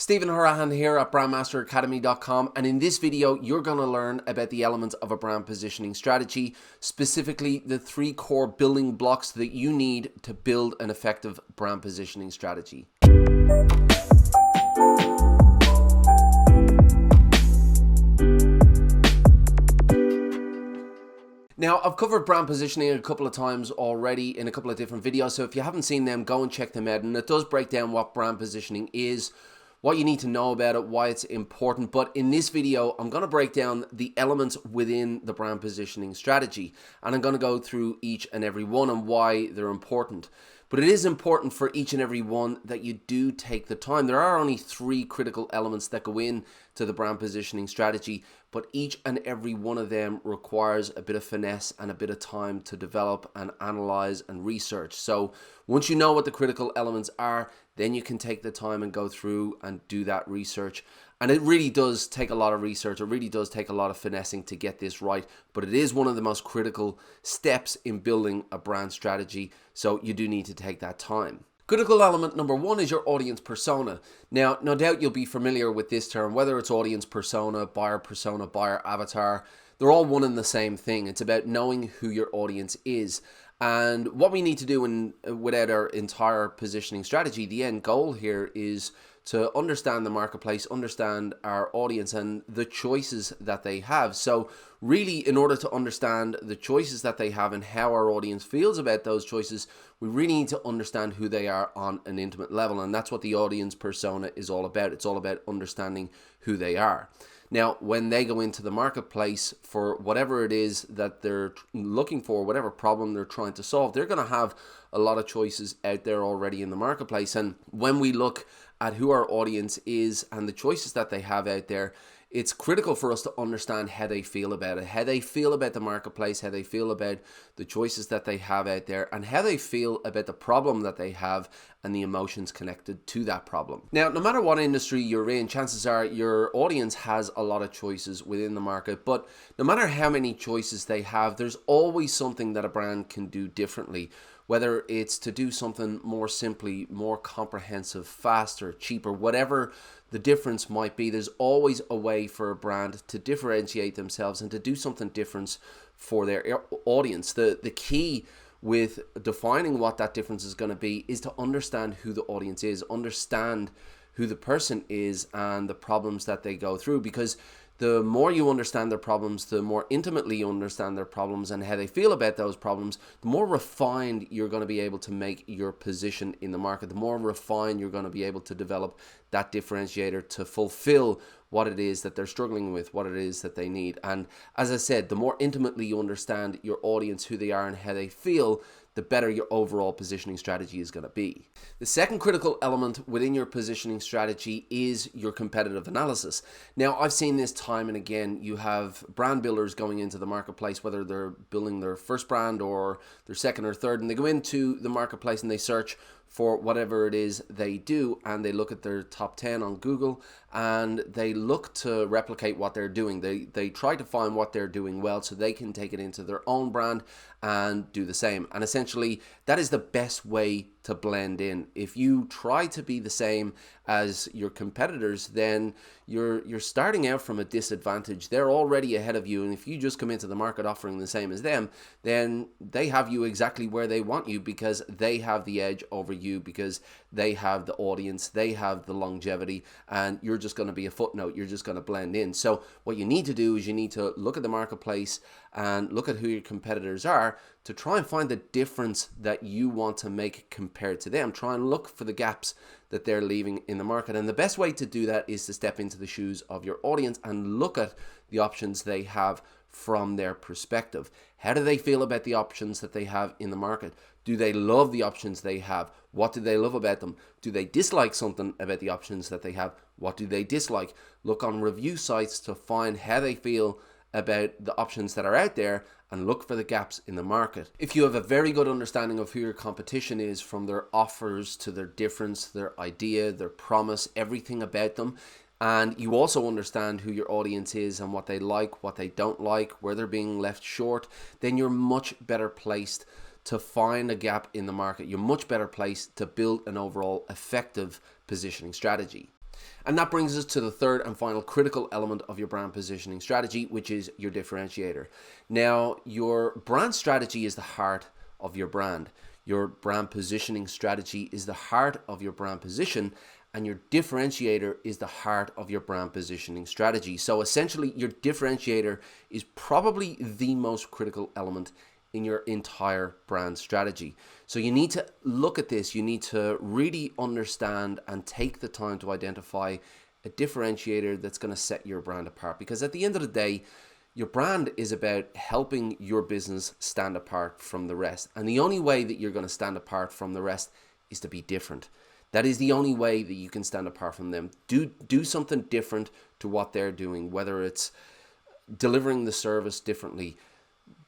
Stephen Horahan here at BrandMasterAcademy.com, and in this video you're going to learn about the elements of a brand positioning strategy, specifically the 3 core building blocks that you need to build an effective brand positioning strategy. Now, I've covered brand positioning a couple of times already in a couple of different videos, so if you haven't seen them, go and check them out. And it does break down what brand positioning is, what you need to know about it, why it's important. But in this video, I'm going to break down the elements within the brand positioning strategy, and I'm going to go through each and every one and why they're important. But it is important for each and every one that you do take the time. There are only 3 critical elements that go in to the brand positioning strategy, but each and every one of them requires a bit of finesse and a bit of time to develop and analyze and research. So once you know what the critical elements are, then you can take the time and go through and do that research. And it really does take a lot of research. It really does take a lot of finessing to get this right. But it is one of the most critical steps in building a brand strategy. So you do need to take that time. Critical element number 1 is your audience persona. Now, no doubt you'll be familiar with this term, whether it's audience persona, buyer avatar, they're all one and the same thing. It's about knowing who your audience is. And what we need to do without our entire positioning strategy, the end goal here is to understand the marketplace, understand our audience and the choices that they have. So really, in order to understand the choices that they have and how our audience feels about those choices, we really need to understand who they are on an intimate level. And that's what the audience persona is all about. It's all about understanding who they are. Now, when they go into the marketplace for whatever it is that they're looking for, whatever problem they're trying to solve, they're going to have a lot of choices out there already in the marketplace. And when we look at who our audience is and the choices that they have out there, it's critical for us to understand how they feel about it, how they feel about the marketplace, how they feel about the choices that they have out there, and how they feel about the problem that they have and the emotions connected to that problem. Now, no matter what industry you're in, chances are your audience has a lot of choices within the market, but no matter how many choices they have, there's always something that a brand can do differently. Whether it's to do something more simply, more comprehensive, faster, cheaper, whatever the difference might be, there's always a way for a brand to differentiate themselves and to do something different for their audience. The key with defining what that difference is going to be is to understand who the audience is, understand who the person is and the problems that they go through, because the more you understand their problems, the more intimately you understand their problems and how they feel about those problems, the more refined you're going to be able to make your position in the market, the more refined you're going to be able to develop that differentiator to fulfill what it is that they're struggling with, what it is that they need. And as I said, the more intimately you understand your audience, who they are and how they feel, the better your overall positioning strategy is going to be. The second critical element within your positioning strategy is your competitive analysis. Now, I've seen this time and again. You have brand builders going into the marketplace, whether they're building their first brand or their second or third, and they go into the marketplace and they search for whatever it is they do, and they look at their top 10 on Google and they look to replicate what they're doing. They try to find what they're doing well so they can take it into their own brand and do the same. And essentially, that is the best way to blend in. If you try to be the same as your competitors, then you're starting out from a disadvantage. They're already ahead of you, and if you just come into the market offering the same as them, then they have you exactly where they want you, because they have the edge over you, because they have the audience, they have the longevity, and you're just going to be a footnote. You're just going to blend in. So what you need to do is you need to look at the marketplace and look at who your competitors are to try and find the difference that you want to make compared to them. Try and look for the gaps that they're leaving in the market. And the best way to do that is to step into the shoes of your audience and look at the options they have from their perspective. How do they feel about the options that they have in the market? Do they love the options they have? What do they love about them? Do they dislike something about the options that they have? What do they dislike? Look on review sites to find how they feel about the options that are out there and look for the gaps in the market. If you have a very good understanding of who your competition is, from their offers to their difference, their idea, their promise, everything about them, and you also understand who your audience is and what they like, what they don't like, where they're being left short, then you're much better placed to find a gap in the market. You're much better placed to build an overall effective positioning strategy. And that brings us to the third and final critical element of your brand positioning strategy, which is your differentiator. Now, your brand strategy is the heart of your brand. Your brand positioning strategy is the heart of your brand position, and your differentiator is the heart of your brand positioning strategy. So essentially, your differentiator is probably the most critical element in your entire brand strategy. So you need to look at this, you need to really understand and take the time to identify a differentiator that's going to set your brand apart. Because at the end of the day, your brand is about helping your business stand apart from the rest. And the only way that you're going to stand apart from the rest is to be different. That is the only way that you can stand apart from them. Do something different to what they're doing, whether it's delivering the service differently,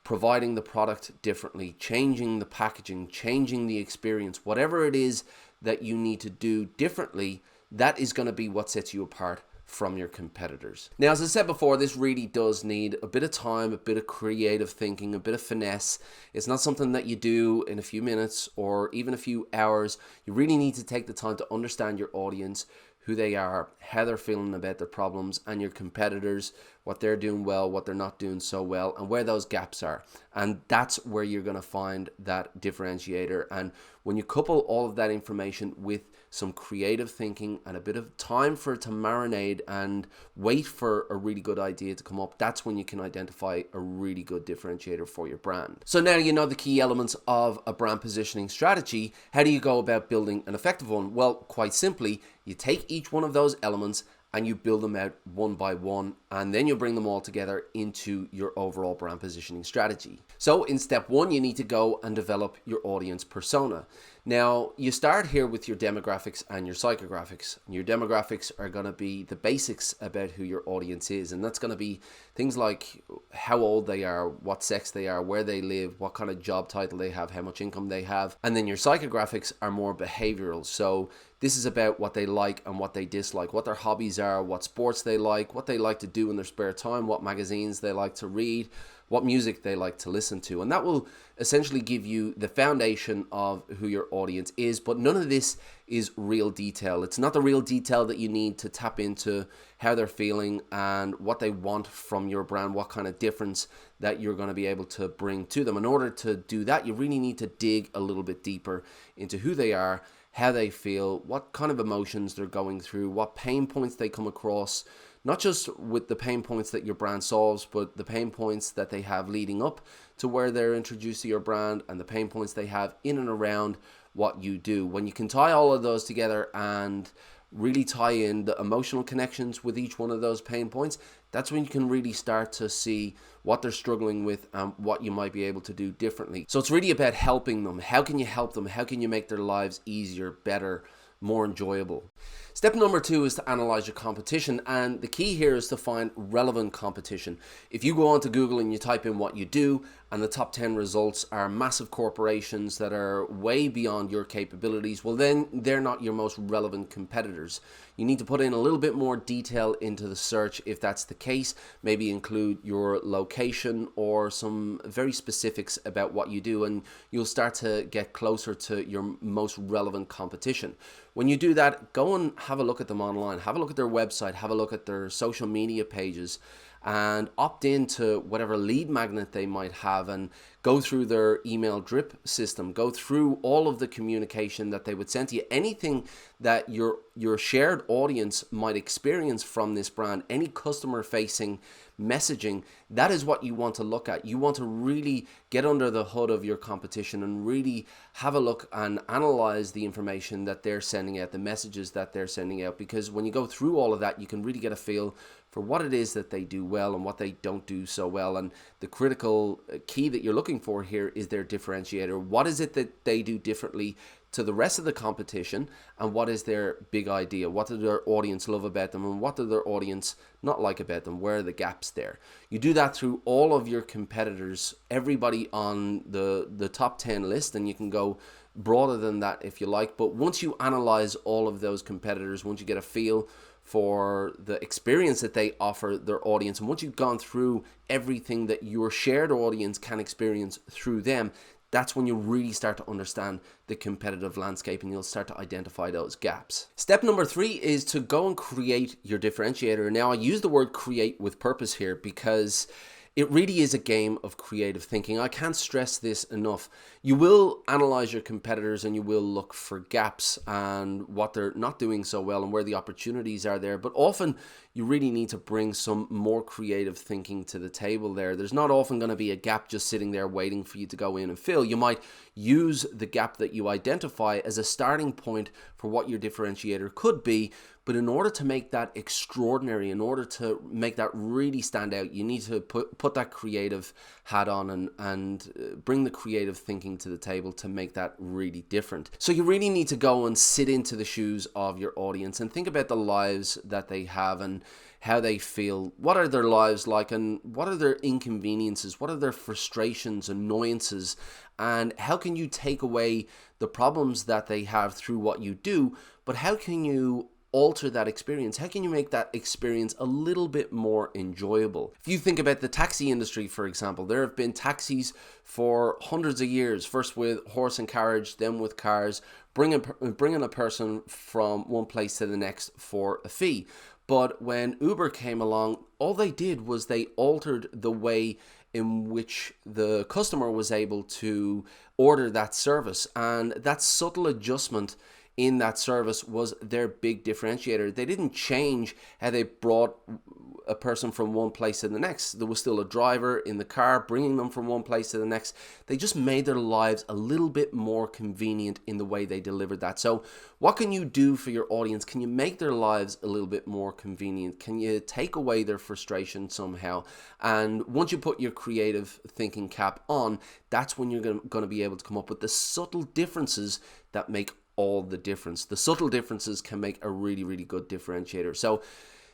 providing the product differently, changing the packaging, changing the experience, whatever it is that you need to do differently, that is going to be what sets you apart from your competitors. Now, as I said before, this really does need a bit of time, a bit of creative thinking, a bit of finesse. It's not something that you do in a few minutes or even a few hours. You really need to take the time to understand your audience, who they are, how they're feeling about their problems, and your competitors, what they're doing well, what they're not doing so well, and where those gaps are. And that's where you're going to find that differentiator. And when you couple all of that information with some creative thinking and a bit of time for it to marinate and wait for a really good idea to come up, that's when you can identify a really good differentiator for your brand. So now you know the key elements of a brand positioning strategy. How do you go about building an effective one? Well, quite simply, you take each one of those elements and you build them out one by one, and then you bring them all together into your overall brand positioning strategy. So in step one, you need to go and develop your audience persona. Now, you start here with your demographics and your psychographics. Your demographics are going to be the basics about who your audience is, and that's going to be things like how old they are, what sex they are, where they live, what kind of job title they have, how much income they have. And then your psychographics are more behavioral. So this is about what they like and what they dislike, what their hobbies are, what sports they like, what they like to do in their spare time, what magazines they like to read, what music they like to listen to. And that will essentially give you the foundation of who your audience is. But none of this is real detail. It's not the real detail that you need to tap into how they're feeling and what they want from your brand, what kind of difference that you're going to be able to bring to them. In order to do that, you really need to dig a little bit deeper into who they are, how they feel, what kind of emotions they're going through, what pain points they come across, not just with the pain points that your brand solves, but the pain points that they have leading up to where they're introduced to your brand and the pain points they have in and around what you do. When you can tie all of those together and really tie in the emotional connections with each one of those pain points, that's when you can really start to see what they're struggling with and what you might be able to do differently. So it's really about helping them. How can you help them? How can you make their lives easier, better, more enjoyable? Step number 2 is to analyze your competition, and the key here is to find relevant competition. If you go onto Google and you type in what you do and the top 10 results are massive corporations that are way beyond your capabilities, well then they're not your most relevant competitors. You need to put in a little bit more detail into the search if that's the case. Maybe include your location or some very specifics about what you do, and you'll start to get closer to your most relevant competition. When you do that, go and have a look at them online, have a look at their website, have a look at their social media pages, and opt into whatever lead magnet they might have and go through their email drip system, go through all of the communication that they would send to you, anything that your shared audience might experience from this brand, any customer facing messaging. That is what you want to look at. You want to really get under the hood of your competition and really have a look and analyze the information that they're sending out, the messages that they're sending out, because when you go through all of that, you can really get a feel for what it is that they do well and what they don't do so well. And the critical key that you're looking for here is their differentiator. What is it that they do differently to the rest of the competition, and what is their big idea? What does their audience love about them, and what does their audience not like about them? Where are the gaps there? You do that through all of your competitors, everybody on the top 10 list, and you can go broader than that if you like. But once you analyze all of those competitors, once you get a feel for the experience that they offer their audience, and once you've gone through everything that your shared audience can experience through them, that's when you really start to understand the competitive landscape and you'll start to identify those gaps. Step number 3 is to go and create your differentiator. Now, I use the word create with purpose here because it really is a game of creative thinking. I can't stress this enough. You will analyze your competitors and you will look for gaps and what they're not doing so well and where the opportunities are there. But often you really need to bring some more creative thinking to the table there. There's not often going to be a gap just sitting there waiting for you to go in and fill. You might use the gap that you identify as a starting point for what your differentiator could be. But in order to make that extraordinary, in order to make that really stand out, you need to put that creative hat on and bring the creative thinking to the table to make that really different. So you really need to go and sit into the shoes of your audience and think about the lives that they have and how they feel. What are their lives like and what are their inconveniences? What are their frustrations, annoyances? And how can you take away the problems that they have through what you do? But how can you alter that experience? How can you make that experience a little bit more enjoyable? If you think about the taxi industry, for example, there have been taxis for hundreds of years, first with horse and carriage, then with cars, bringing a person from one place to the next for a fee. But when Uber came along, all they did was they altered the way in which the customer was able to order that service, and that subtle adjustment in that service was their big differentiator. They didn't change how they brought a person from one place to the next. There was still a driver in the car bringing them from one place to the next. They just made their lives a little bit more convenient in the way they delivered that. So what can you do for your audience? Can you make their lives a little bit more convenient? Can you take away their frustration somehow? And once you put your creative thinking cap on, that's when you're going to be able to come up with the subtle differences that make all the difference. The subtle differences can make a really, really good differentiator. So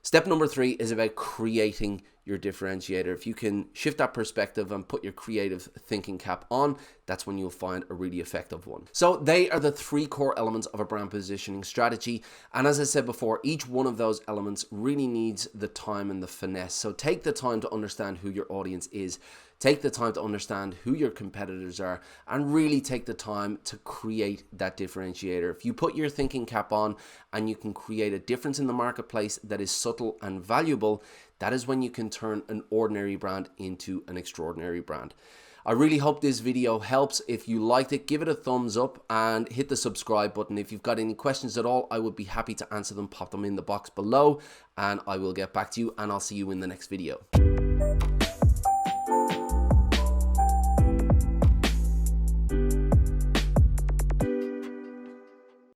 step number 3 is about creating your differentiator. If you can shift that perspective and put your creative thinking cap on, that's when you'll find a really effective one. So they are the 3 core elements of a brand positioning strategy. And as I said before, each one of those elements really needs the time and the finesse. So take the time to understand who your audience is. Take the time to understand who your competitors are and really take the time to create that differentiator. If you put your thinking cap on and you can create a difference in the marketplace that is subtle and valuable, that is when you can turn an ordinary brand into an extraordinary brand. I really hope this video helps. If you liked it, give it a thumbs up and hit the subscribe button. If you've got any questions at all, I would be happy to answer them. Pop them in the box below and I will get back to you, and I'll see you in the next video.